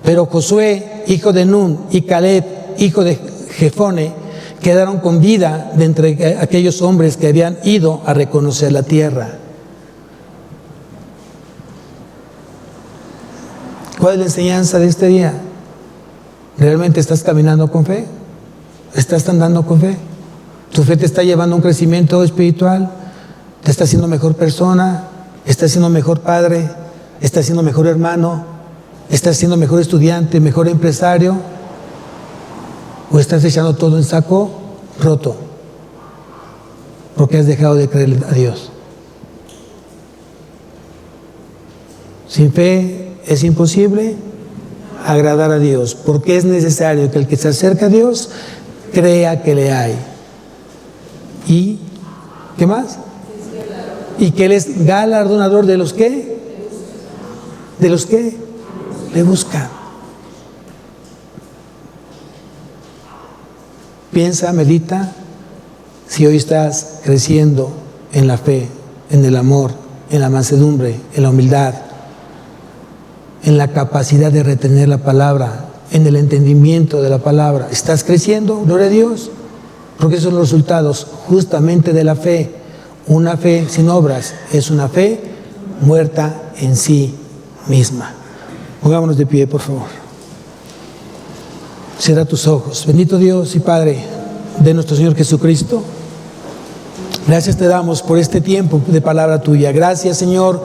S1: Pero Josué, hijo de Nun, y Caleb, hijo de Jefone, quedaron con vida de entre aquellos hombres que habían ido a reconocer la tierra. ¿Cuál es la enseñanza de este día? ¿Realmente estás caminando con fe? ¿Estás andando con fe? ¿Tu fe te está llevando a un crecimiento espiritual? ¿Te está haciendo mejor persona? ¿Estás siendo mejor padre? ¿Estás siendo mejor hermano? ¿Estás siendo mejor estudiante, mejor empresario? ¿O estás echando todo en saco roto? Porque has dejado de creer a Dios. Sin fe es imposible agradar a Dios, porque es necesario que el que se acerca a Dios crea que le hay. ¿Y qué más? Y que Él es galardonador de los que, de los que le buscan. Piensa, medita, si hoy estás creciendo en la fe, en el amor, en la mansedumbre, en la humildad, en la capacidad de retener la palabra, en el entendimiento de la palabra. ¿Estás creciendo? Gloria a Dios. Porque esos son los resultados justamente de la fe. Una fe sin obras es una fe muerta en sí misma. Pongámonos de pie, por favor. Cierra tus ojos. Bendito Dios y Padre de nuestro Señor Jesucristo. Gracias te damos por este tiempo de palabra tuya. Gracias, Señor,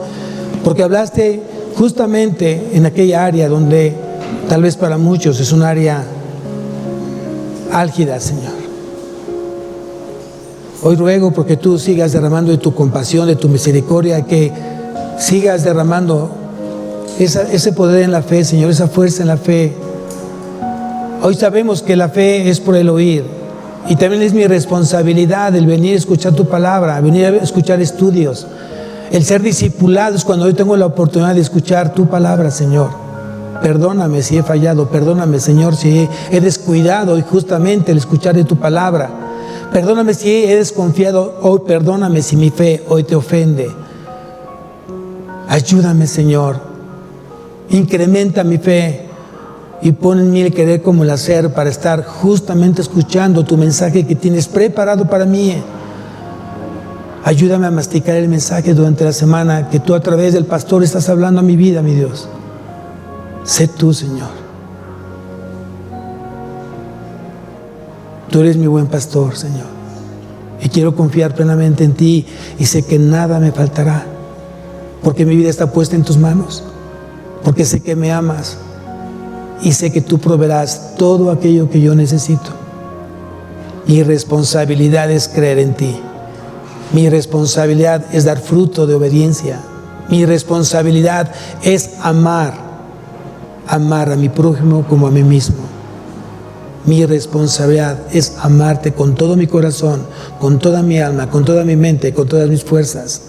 S1: porque hablaste justamente en aquella área donde tal vez para muchos es un área álgida, Señor. Hoy ruego porque tú sigas derramando de tu compasión, de tu misericordia, que sigas derramando ese poder en la fe, Señor, esa fuerza en la fe. Hoy sabemos que la fe es por el oír, y también es mi responsabilidad el venir a escuchar tu palabra, venir a escuchar estudios. El ser discipulados cuando hoy tengo la oportunidad de escuchar tu palabra, Señor. Perdóname si he fallado, perdóname, Señor, si he descuidado y justamente el escuchar de tu palabra. Perdóname si he desconfiado hoy, perdóname si mi fe hoy te ofende. Ayúdame, Señor. Incrementa mi fe y pon en mí el querer como el hacer para estar justamente escuchando tu mensaje que tienes preparado para mí. Ayúdame a masticar el mensaje durante la semana que tú a través del pastor estás hablando a mi vida, mi Dios. Sé tú, Señor. Tú eres mi buen pastor, Señor. y quiero confiar plenamente en ti y sé que nada me faltará, porque mi vida está puesta en tus manos, porque sé que me amas y sé que tú proveerás todo aquello que yo necesito. Mi responsabilidad es creer en ti. Mi responsabilidad es dar fruto de obediencia. Mi responsabilidad es amar a mi prójimo como a mí mismo. Mi responsabilidad es amarte con todo mi corazón, con toda mi alma, con toda mi mente, con todas mis fuerzas.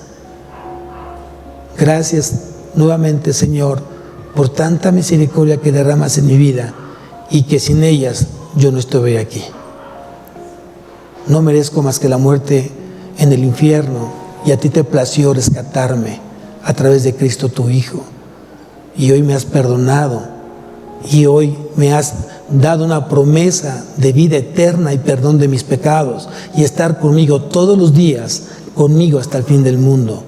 S1: Gracias nuevamente, Señor, por tanta misericordia que derramas en mi vida y que sin ellas yo no estuve aquí. No merezco más que la muerte en el infierno, y a ti te plació rescatarme a través de Cristo tu Hijo. Y hoy me has perdonado, y hoy me has dado una promesa de vida eterna y perdón de mis pecados, y estar conmigo todos los días, conmigo hasta el fin del mundo.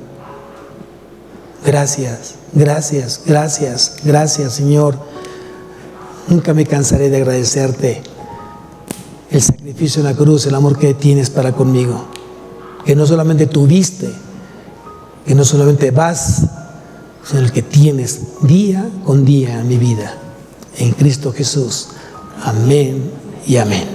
S1: Gracias, gracias, gracias, gracias, Señor. Nunca me cansaré de agradecerte el sacrificio en la cruz, el amor que tienes para conmigo, que no solamente tuviste, que no solamente vas, sino el que tienes día con día en mi vida. En Cristo Jesús. Amén y amén.